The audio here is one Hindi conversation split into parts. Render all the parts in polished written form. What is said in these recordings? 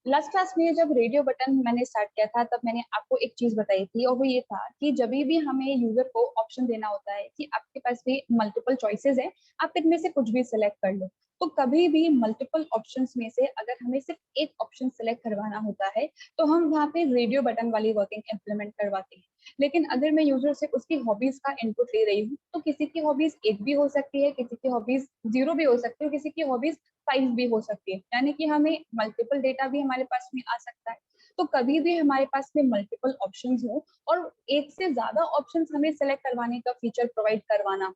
लास्ट क्लास में जब रेडियो बटन मैंने स्टार्ट किया था तब मैंने आपको एक चीज बताई थी और वो ये था कि जब भी हमें यूजर को ऑप्शन देना होता है कि आपके पास भी मल्टीपल चॉइसेस है, आप इनमें से कुछ भी सिलेक्ट कर लो। तो कभी भी मल्टीपल ऑप्शंस में से अगर हमें सिर्फ एक ऑप्शन सिलेक्ट करवाना होता है तो हम वहाँ पे रेडियो बटन वाली वर्किंग इम्प्लीमेंट करवाते हैं। लेकिन अगर मैं यूजर से उसकी हॉबीज का इनपुट ले रही हूँ तो किसी की हॉबीज एक भी हो सकती है, किसी की हॉबीज जीरो भी हो सकती है, किसी की हॉबीज 5 भी हो सकती है, यानी कि हमें मल्टीपल डेटा भी हमारे पास में आ सकता है। तो कभी भी हमारे पास में मल्टीपल ऑप्शंस हो और एक से ज्यादा ऑप्शंस हमें सेलेक्ट करवाने का फीचर प्रोवाइड करवाना,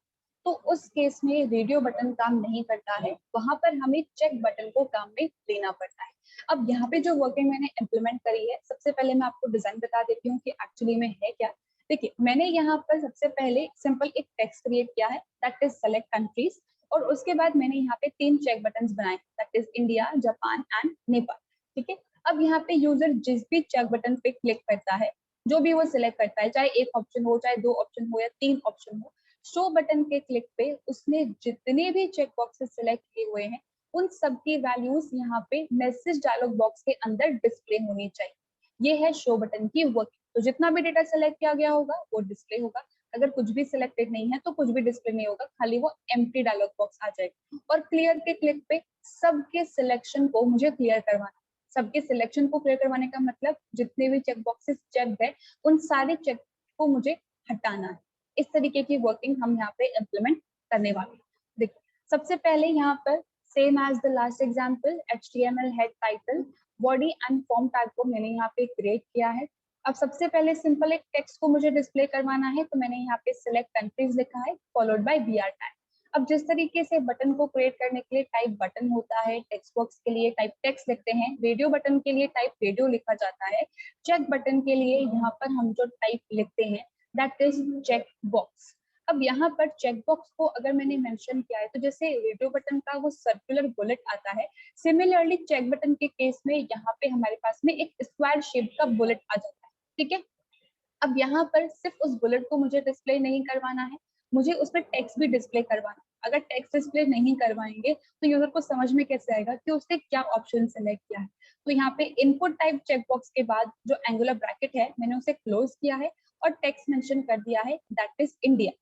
तो उस केस में रेडियो बटन काम नहीं करता है, वहां पर हमें चेक बटन को काम में लेना पड़ता है। अब यहाँ पे जो वर्किंग मैंने इम्प्लीमेंट करी है, सबसे पहले मैं आपको डिजाइन बता देती हूँ कि एक्चुअली में है क्या। देखिए, मैंने यहाँ पर सबसे पहले सिंपल एक टेक्स्ट क्रिएट किया है, दैट इज सेलेक्ट कंट्रीज। और उसके बाद मैंने यहाँ पे 3 चेक बटन्स बनाए, that is India, Japan and Nepal. ठीक है। अब यहाँ पे यूजर जिस भी चेक बटन पे क्लिक करता है, जो भी वो सिलेक्ट करता है, चाहे एक ऑप्शन हो, चाहे 2 ऑप्शन हो या 3 ऑप्शन हो, शो बटन के क्लिक पे उसने जितने भी चेक बॉक्सेस सिलेक्ट किए हुए हैं उन सब की वैल्यूज यहाँ पे मैसेज डायलॉग बॉक्स के अंदर डिस्प्ले होनी चाहिए। ये है शो बटन की वर्किंग। तो जितना भी डेटा सेलेक्ट किया गया होगा वो डिस्प्ले होगा, अगर कुछ भी सिलेक्टेड नहीं है तो कुछ भी डिस्प्ले नहीं होगा, खाली वो एम्प्टी डायलॉग बॉक्स आ जाएगा। और क्लियर के क्लिक पे सबके सिलेक्शन को मुझे क्लियर करवाना। सबके सिलेक्शन को क्लियर करवाने का मतलब जितने भी चेक बॉक्सेस चेक है उन सारे चेक को मुझे हटाना है। इस तरीके की वर्किंग हम यहाँ पे इम्प्लीमेंट करने वाले हैं। देखिए, सबसे पहले यहाँ पर same as the last example, HTML head title body and form tag को मैंने यहाँ पे क्रिएट किया है। अब सबसे पहले सिंपल एक टेक्स्ट को मुझे डिस्प्ले करवाना है, तो मैंने यहाँ पे सिलेक्ट कंट्रीज लिखा है फॉलोड बाय BR टैग। अब जिस तरीके से बटन को क्रिएट करने के लिए टाइप बटन होता है, टेक्स्ट बॉक्स के लिए टाइप टेक्स्ट लिखते हैं, रेडियो बटन के लिए टाइप रेडियो लिखा जाता है, चेक बटन के लिए यहाँ पर हम जो टाइप लिखते हैं दैट इज चेक बॉक्स। अब यहाँ पर चेक बॉक्स को अगर मैंने मेंशन किया है तो जैसे रेडियो बटन का वो सर्कुलर बुलेट आता है, सिमिलरली चेक बटन के केस में यहाँ पे हमारे पास में एक स्क्वायर शेप का बुलेट आ जाता है। ठीक है। अब यहाँ पर सिर्फ उस बुलेट को मुझे डिस्प्ले नहीं करवाना है, मुझे उस पर टेक्स्ट भी डिस्प्ले करवाना है। अगर टेक्स्ट डिस्प्ले नहीं करवाएंगे तो यूजर को समझ में कैसे आएगा कि उसने क्या ऑप्शन सेलेक्ट किया है। तो यहाँ पे इनपुट टाइप चेक बॉक्स के बाद जो एंगुलर ब्रैकेट है मैंने उसे क्लोज किया है और टेक्स्ट मेंशन कर दिया है, दैट इज इंडिया।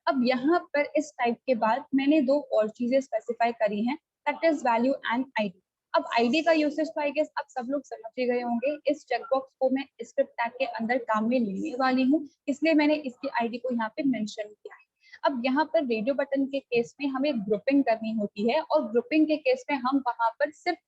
अब यहाँ पर इस टाइप के बाद मैंने 2 और चीजें स्पेसिफाई करी हैं, that is value and ID. अब आईडी का यूसेज तो आई गेस आप सब लोग समझ ही गए होंगे। इस चेकबॉक्स को मैं स्क्रिप्ट टैग के अंदर काम में लेने वाली हूँ, इसलिए मैंने इसकी आईडी को यहाँ पे मेंशन किया है। अब यहाँ पर रेडियो बटन के केस में हमें ग्रुपिंग करनी होती है और ग्रुपिंग के केस में हम वहां पर सिर्फ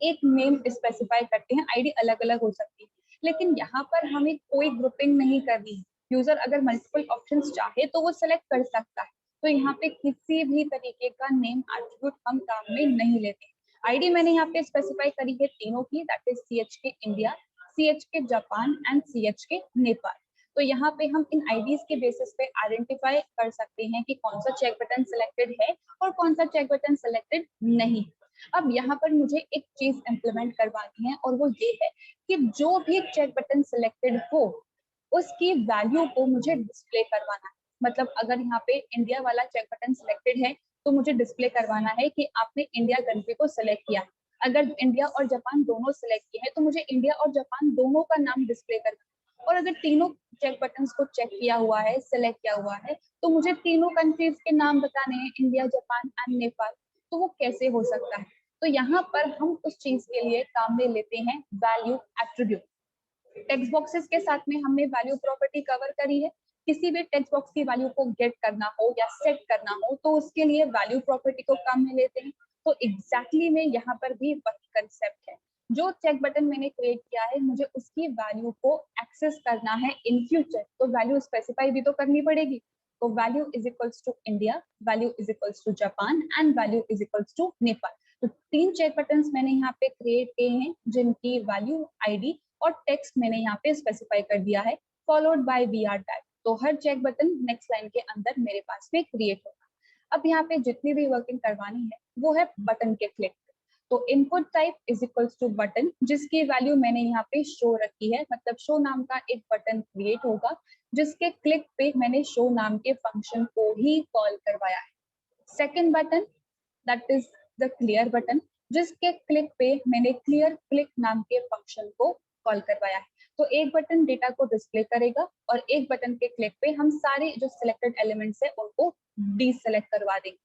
एक नेम स्पेसिफाई करते हैं, आईडी अलग अलग हो सकती है। लेकिन यहाँ पर हमें कोई ग्रुपिंग नहीं करनी है। यूजर अगर मल्टीपल ऑप्शंस चाहे तो वो सिलेक्ट कर सकता है। तो यहाँ पे किसी भी तरीके का नेम एट्रीब्यूट हम काम में नहीं लेते। आईडी मैंने यहाँ पे स्पेसिफाई करी है तीनों की, दैट इज CH के इंडिया, CH के जापान एंड CH के नेपाल। तो यहाँ पे हम इन आईडीज के बेसिस पे आइडेंटिफाई कर सकते हैं कि कौन सा चेक बटन सिलेक्टेड है और कौन सा चेक बटन सिलेक्टेड नहीं। अब यहाँ पर मुझे एक चीज इंप्लीमेंट करवानी है और वो ये है कि जो भी चेक बटन सिलेक्टेड हो उसकी वैल्यू को मुझे डिस्प्ले करवाना है। मतलब अगर यहाँ पे इंडिया वाला चेक बटन सिलेक्टेड है तो मुझे डिस्प्ले करवाना है कि आपने इंडिया कंट्री को सिलेक्ट किया। अगर इंडिया और जापान दोनों सिलेक्ट किए हैं तो मुझे इंडिया और जापान दोनों का नाम डिस्प्ले करना। और अगर तीनों चेक बटन्स को चेक किया हुआ है, सिलेक्ट किया हुआ है, तो मुझे तीनों कंट्रीज के नाम बताने हैं, इंडिया, जापान एंड नेपाल। तो वो कैसे हो सकता है? तो यहाँ पर हम उस चीज के लिए काम में लेते हैं वैल्यू एट्रीब्यूट। टेक्स्ट बॉक्सेस के साथ में हमने वैल्यू प्रॉपर्टी कवर करी है। किसी भी टेक्स्ट बॉक्स की वैल्यू को गेट करना हो या सेट करना हो तो उसके लिए वैल्यू प्रॉपर्टी को काम में लेते हैं। तो एग्जैक्टली में यहाँ पर भी वही कंसेप्ट है। जो चेक बटन मैंने क्रिएट किया है मुझे उसकी वैल्यू को एक्सेस करना है इन फ्यूचर, तो वैल्यू स्पेसिफाई भी तो करनी पड़ेगी। तो value is equals to India, value is equals to Japan and value is equals to Nepal. तो 3 चेक बटन्स मैंने यहाँ पे क्रिएट किए हैं जिनकी वैल्यू, आईडी और टेक्स्ट मैंने यहाँ पे स्पेसिफाई कर दिया है, फॉलोड बाय BR टैग। तो हर चेक बटन नेक्स्ट लाइन के अंदर मेरे पास में क्रिएट होगा। अब यहाँ पे जितनी भी वर्किंग करवानी है वो है बटन के क्लिक। तो input type is equals to button, जिसकी वैल्यू मैंने यहाँ पे शो रखी है, मतलब शो नाम का एक बटन क्रिएट होगा जिसके क्लिक पे मैंने शो नाम के फंक्शन को ही कॉल करवाया है। Second button that is the clear button, जिसके क्लिक पे मैंने क्लियर क्लिक नाम के फंक्शन को कॉल करवाया है। तो एक बटन डेटा को डिस्प्ले करेगा और एक बटन के क्लिक पे हम सारे जो सिलेक्टेड एलिमेंट्स है उनको डीसेलेक्ट करवा देंगे।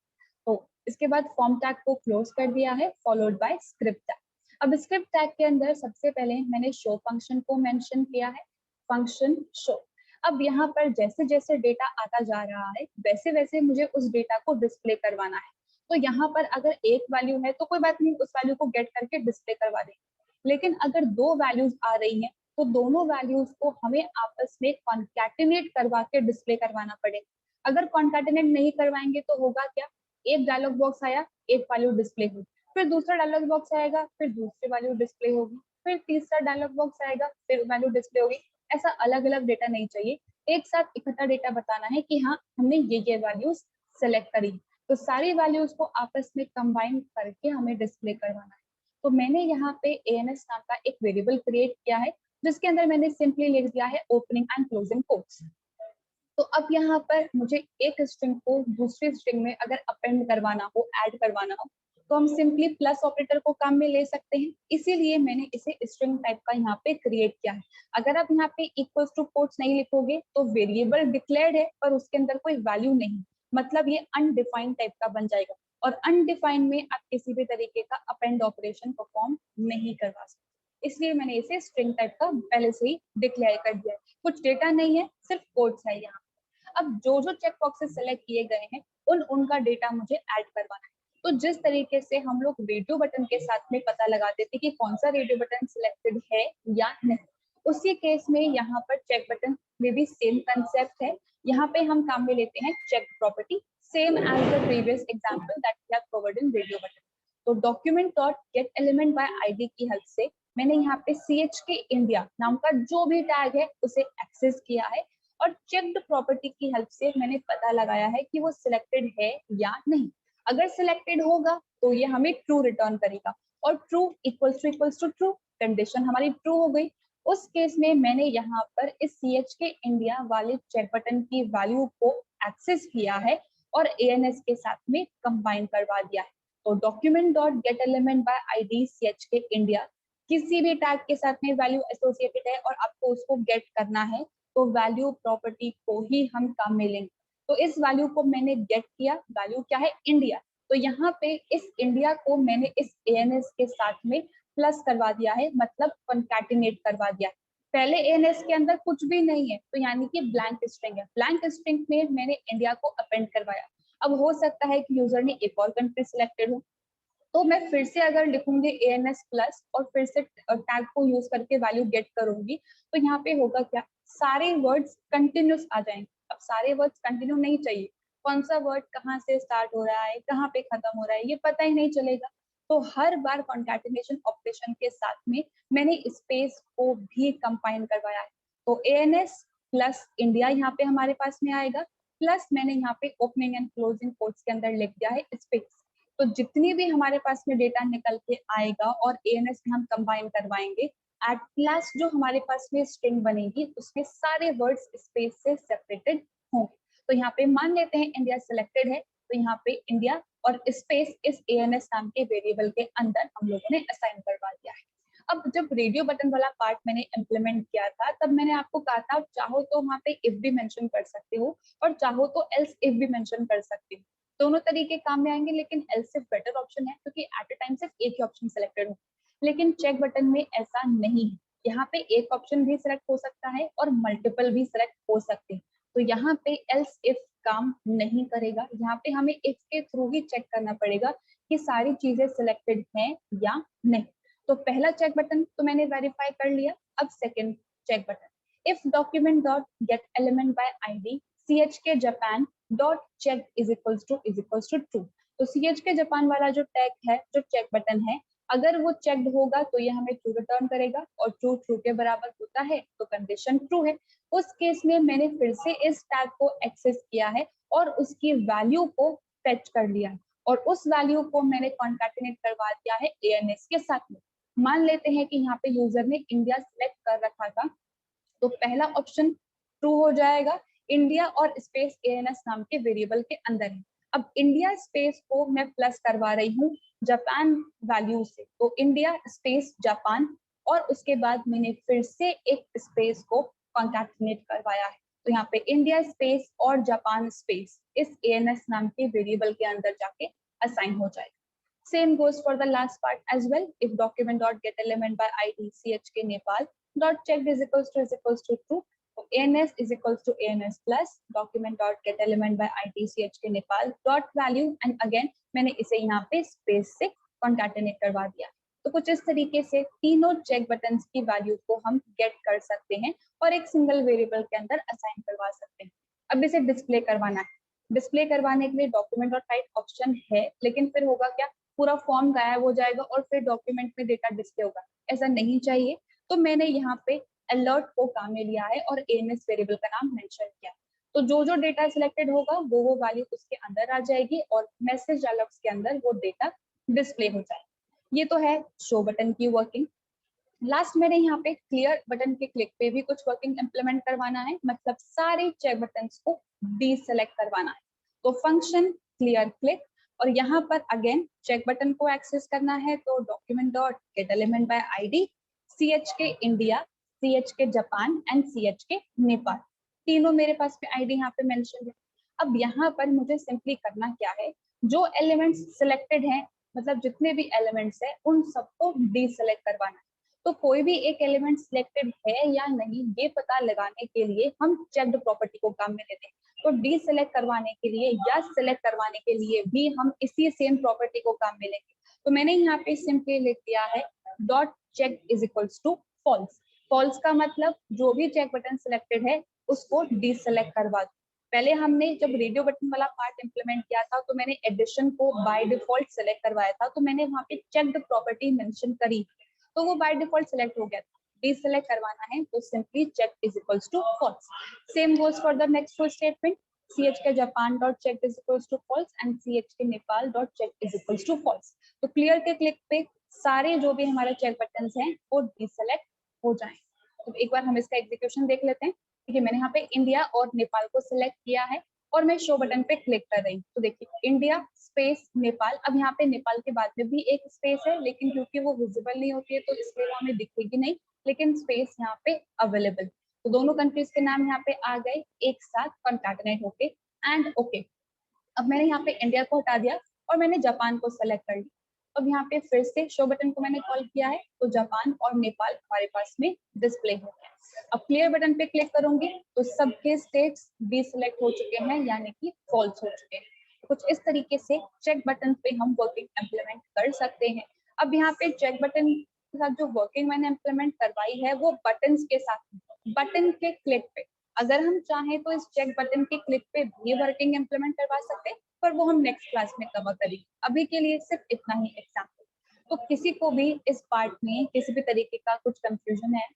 तो इसके बाद फॉर्म टैग को क्लोज कर दिया है, फॉलोड बाय स्क्रिप्ट टैग। अब स्क्रिप्ट टैग के अंदर सबसे पहले मैंने शो फंक्शन को मेंशन किया है, फंक्शन शो। अब यहाँ पर जैसे जैसे डेटा आता जा रहा है वैसे वैसे मुझे उस डेटा को डिस्प्ले करवाना है। तो यहाँ पर अगर एक वैल्यू है तो कोई बात नहीं, उस वैल्यू को गेट करके डिस्प्ले करवा देंगे। लेकिन अगर दो वैल्यूज आ रही हैं तो दोनों वैल्यूज को हमें आपस में कॉन्कैटिनेट करवा के डिस्प्ले करवाना पड़ेगा। अगर कॉन्कैटिनेट नहीं करवाएंगे तो होगा क्या, एक डायलॉग बॉक्स आया, एक वैल्यू डिस्प्ले हुई, फिर दूसरा डायलॉग बॉक्स आएगा, फिर दूसरी वैल्यू डिस्प्ले होगी, फिर तीसरा डायलॉग बॉक्स आएगा, फिर वैल्यू डिस्प्ले होगी। ऐसा अलग अलग डेटा नहीं चाहिए, एक साथ इकट्ठा डेटा बताना है कि हाँ हमने ये वैल्यूज सेलेक्ट करी। तो सारी वैल्यूज को आपस में कंबाइन करके हमें डिस्प्ले करवाना है। तो मैंने यहाँ पे ANS नाम का एक वेरिएबल क्रिएट किया है जिसके अंदर मैंने सिंपली लिख दिया है ओपनिंग एंड क्लोजिंग कोट्स। तो अब यहाँ पर मुझे एक स्ट्रिंग को दूसरी स्ट्रिंग में अगर अपेंड करवाना हो, ऐड करवाना हो, तो हम सिंपली प्लस ऑपरेटर को काम में ले सकते हैं। इसीलिए मैंने इसे स्ट्रिंग टाइप का यहाँ पे क्रिएट किया है। अगर आप यहाँ पे इक्वल्स टू कोट्स नहीं लिखोगे तो वेरिएबल डिक्लेयर्ड है पर उसके अंदर कोई वैल्यू नहीं, मतलब ये अनडिफाइंड टाइप का बन जाएगा। और अनडिफाइंड में आप किसी भी तरीके का अपेंड ऑपरेशन परफॉर्म नहीं करवा सकते, इसलिए मैंने इसे स्ट्रिंग टाइप का पहले से ही डिक्लेयर कर दिया है। कुछ डेटा नहीं है, सिर्फ कोड्स है यहाँ। अब जो जो चेक बॉक्सेस सेलेक्ट किए गए हैं उनका डेटा मुझे ऐड करवाना है। तो जिस तरीके से हम लोग रेडियो बटन के साथ में पता लगाते थे कि कौन सा रेडियो बटन सिलेक्टेड है या नहीं, उसी केस में यहाँ पर चेक बटन में भी सेम कंसेप्ट है। यहाँ पे हम काम में लेते हैं check property, same as the previous example that we have covered in radio button. तो document dot get element by ID की हेल्प से मैंने यहाँ पे CHK इंडिया नाम का जो भी टैग है उसे एक्सेस किया है और चेक्ड प्रॉपर्टी की हेल्प से मैंने पता लगाया है कि वो सिलेक्टेड है या नहीं। अगर सिलेक्टेड होगा तो ये हमें ट्रू रिटर्न करेगा और true equals to true, condition हमारी ट्रू हो गई। उस केस में मैंने यहाँ पर इस CHK इंडिया वाले चेक बटन की वैल्यू को एक्सेस किया है और ANS के साथ में कंबाइन करवा दिया है। तो document dot get element by ID CHK India, किसी भी टैग के साथ में वैल्यू एसोसिएटेड है और आपको उसको गेट करना है तो वैल्यू प्रॉपर्टी को ही हम काम में लेंगे। तो इस वैल्यू को मैंने गेट किया, वैल्यू क्या है, इंडिया। तो यहाँ पे इस इंडिया को मैंने इस ANS के साथ में प्लस करवा दिया है, मतलब कॉन्कैटिनेट करवा दिया है। पहले ANS के अंदर कुछ भी नहीं है तो यानी कि ब्लैंक स्ट्रिंग है, ब्लैंक स्ट्रिंग में मैंने इंडिया को अपेंड करवाया। अब हो सकता है कि यूजर ने एक और कंट्री सिलेक्टेड हो, तो मैं फिर से अगर लिखूंगी ANS प्लस और फिर से टैग को यूज करके वैल्यू गेट करूंगी तो यहाँ पे होगा क्या, सारे वर्ड्स कंटिन्यूस आ जाएंगे। अब सारे वर्ड्स कंटिन्यू नहीं चाहिए, कौन सा वर्ड कहाँ से स्टार्ट हो रहा है कहाँ पे खत्म हो रहा है ये पता ही नहीं चलेगा। तो हर बार कॉन्कैटिनेशन ऑपरेशन के साथ में मैंने स्पेस को भी कंबाइन करवाया है। तो ANS प्लस इंडिया यहाँ पे हमारे पास में आएगा, प्लस मैंने यहाँ पे ओपनिंग एंड क्लोजिंग कोट्स के अंदर लिख दिया है स्पेस। तो जितनी भी हमारे पास में डेटा निकल के आएगा और ANS में हम कंबाइन करवाएंगे, एट लास्ट जो हमारे पास में स्ट्रिंग बनेगी उसके सारे वर्ड्स स्पेस से सेपरेटेड होंगे। तो यहाँ पे मान लेते हैं इंडिया सिलेक्टेड है तो यहाँ पे इंडिया और स्पेस इस ANS नाम के वेरिएबल के अंदर हम लोगों ने असाइन करवा दिया है। अब जब रेडियो बटन वाला पार्ट मैंने इम्प्लीमेंट किया था तब मैंने आपको कहा था चाहो तो वहाँ पे इफ भी मेंशन कर सकते हो और चाहो तो एल्स इफ भी मेंशन कर सकते हो, दोनों तरीके काम में आएंगे। लेकिन एल्स इफ बेटर ऑप्शन है क्योंकि एट अ टाइम सिर्फ एक ही ऑप्शन सिलेक्टेड हो। लेकिन चेक बटन में ऐसा नहीं है, यहाँ पे एक ऑप्शन भी सिलेक्ट हो सकता है और मल्टीपल भी सिलेक्ट हो सकते हैं। तो यहाँ पे एल्स इफ काम नहीं करेगा, यहाँ पे हमें इफ के थ्रू ही चेक करना पड़ेगा कि सारी चीजें सिलेक्टेड हैं या नहीं। तो पहला चेक बटन तो मैंने वेरीफाई कर लिया। अब second check button, if document dot get element by ID CHK Japan dot check is equals to true. तो CHK जापान वाला जो टैग है, जो चेक बटन है, अगर वो चेक्ड होगा तो ये हमें ट्रू रिटर्न करेगा और ट्रू ट्रू के बराबर होता है तो कंडीशन ट्रू है। उस केस में मैंने फिर से इस टैग को एक्सेस किया है और उसकी वैल्यू को फेच कर लिया है और उस वैल्यू को मैंने कॉन्कैटिनेट करवा दिया है ANS के साथ में। मान लेते हैं कि यहाँ पे यूजर ने इंडिया सिलेक्ट कर रखा था तो पहला ऑप्शन ट्रू हो जाएगा, इंडिया और स्पेस ANS नाम के वेरिएबल के अंदर है। अब इंडिया स्पेस को मैं प्लस करवा रही हूँ जापान वैल्यू से, तो इंडिया स्पेस जापान, और उसके बाद मैंने फिर से एक स्पेस को कॉन्कैटिनेट करवाया है। तो यहाँ पे इंडिया स्पेस और जापान स्पेस इस ANS नाम के वेरिएबल के अंदर जाके असाइन हो जाएगा। Same goes for the last part as well. If document dot get element by ID chk Nepal dot checked is equals to true, so ANS is equals to ANS plus document dot get element by ID chk Nepal dot value, and again मैंने इसे यहाँ पे स्पेस से concatenate करवा दिया। तो कुछ इस तरीके से तीनों चेक बटन्स की वैल्यू को हम गेट कर सकते हैं और एक सिंगल वेरिएबल के अंदर असाइन करवा सकते हैं। अब इसे डिस्प्ले करवाना है। डिस्प्ले करवाने के लिए डॉक्यूमेंट और टाइप ऑप्शन है, लेकिन फिर होगा क्या, पूरा फॉर्म गायब हो जाएगा और फिर डॉक्यूमेंट में डेटा डिस्प्ले होगा, ऐसा नहीं चाहिए। तो मैंने यहाँ पे अलर्ट को काम में लिया है और ANS वेरिएबल का नाम मेंशन किया। तो जो जो डेटा सिलेक्टेड होगा वो वैल्यू उसके अंदर आ जाएगी और मैसेज डायलॉग्स के अंदर वो डेटा डिस्प्ले हो जाएगा। ये तो है शो बटन की वर्किंग। लास्ट मैंने यहाँ पे क्लियर बटन के क्लिक पे भी कुछ वर्किंग इंप्लीमेंट करवाना है, मतलब सारे चेक बटन्स को डीसेलेक्ट करवाना है। तो फंक्शन क्लियर क्लिक, और यहाँ पर अगेन चेक बटन को एक्सेस करना है, तो document dot get element bye ID CHK India, CHK Japan and CHK Nepal, तीनों मेरे पास पे ID यहाँ पे मेंशन है। अब यहाँ पर मुझे सिंपली करना क्या है, जो एलिमेंट्स सिलेक्टेड हैं, मतलब जितने भी एलिमेंट्स है उन सबको डीसेलेक्ट करवाना है। तो कोई भी एक एलिमेंट सिलेक्टेड है या नहीं ये पता लगाने के लिए हम चेक्ड प्रॉपर्टी को काम में लेते हैं। तो डीसेलेक्ट करवाने के लिए या सिलेक्ट करवाने के लिए भी हम इसी सेम प्रॉपर्टी को काम में लेंगे। तो मैंने यहाँ पे सिंपली लिख दिया है dot check is equals to false. False का मतलब जो भी चेक बटन सिलेक्टेड है उसको डीसेलेक्ट करवा दो। पहले हमने जब रेडियो बटन वाला पार्ट इंप्लीमेंट किया था तो मैंने एडिशन को बाय डिफॉल्ट सेलेक्ट करवाया था, तो मैंने वहाँ पे चेक्ड प्रॉपर्टी मेंशन करी, तो वो बाय डिफॉल्ट सेलेक्ट हो गया था। डीसेलेक्ट करवाना है तो simply check is equals to false. Same goes for the next full statement, CHK Japan dot check is equals to false and CHK Nepal dot check is equals to false. तो क्लियर के क्लिक पे सारे जो भी हमारे चेक बटन्स हैं वो डीसेलेक्ट हो जाएं। तो एक बार हम इसका एग्जीक्यूशन देख लेते हैं। देखिए मैंने यहाँ पे इंडिया और नेपाल को सिलेक्ट किया है और मैं शो बटन पे क्लिक कर रही हूँ। तो देखिए इंडिया स्पेस नेपाल, अब यहाँ पे नेपाल के बाद में भी एक स्पेस है, लेकिन क्योंकि वो विजिबल नहीं होती है तो इसलिए वो हमें दिखेगी नहीं, लेकिन स्पेस यहाँ पे अवेलेबल। तो दोनों कंट्रीज के नाम यहाँ पे आ गए एक साथ कॉन्कैटिनेट होके एंड ओके। अब मैंने यहाँ पे इंडिया को हटा दिया और मैंने जापान को सेलेक्ट कर लिया। अब यहाँ पे फिर से शो बटन को मैंने कॉल किया है तो जापान और नेपाल हमारे पास में डिस्प्ले हो गया। अब क्लियर बटन पे क्लिक करूंगी तो सबके स्टेट्स डीसेलेक्ट हो चुके हैं, यानी कि फॉल्स हो चुके हैं। तो कुछ इस तरीके से चेक बटन पे हम वर्किंग इम्प्लीमेंट कर सकते हैं। अब यहाँ पे चेक बटन के साथ जो वर्किंग मैंने इम्प्लीमेंट करवाई है वो बटन के साथ, बटन के क्लिक पे। अगर हम चाहें तो इस चेक बटन के क्लिक पे भी वर्किंग इम्प्लीमेंट करवा सकते हैं, पर वो हम नेक्स्ट क्लास में कवर करेंगे। अभी के लिए सिर्फ इतना ही एग्जाम्पल। तो किसी को भी इस पार्ट में किसी भी तरीके का कुछ कंफ्यूजन है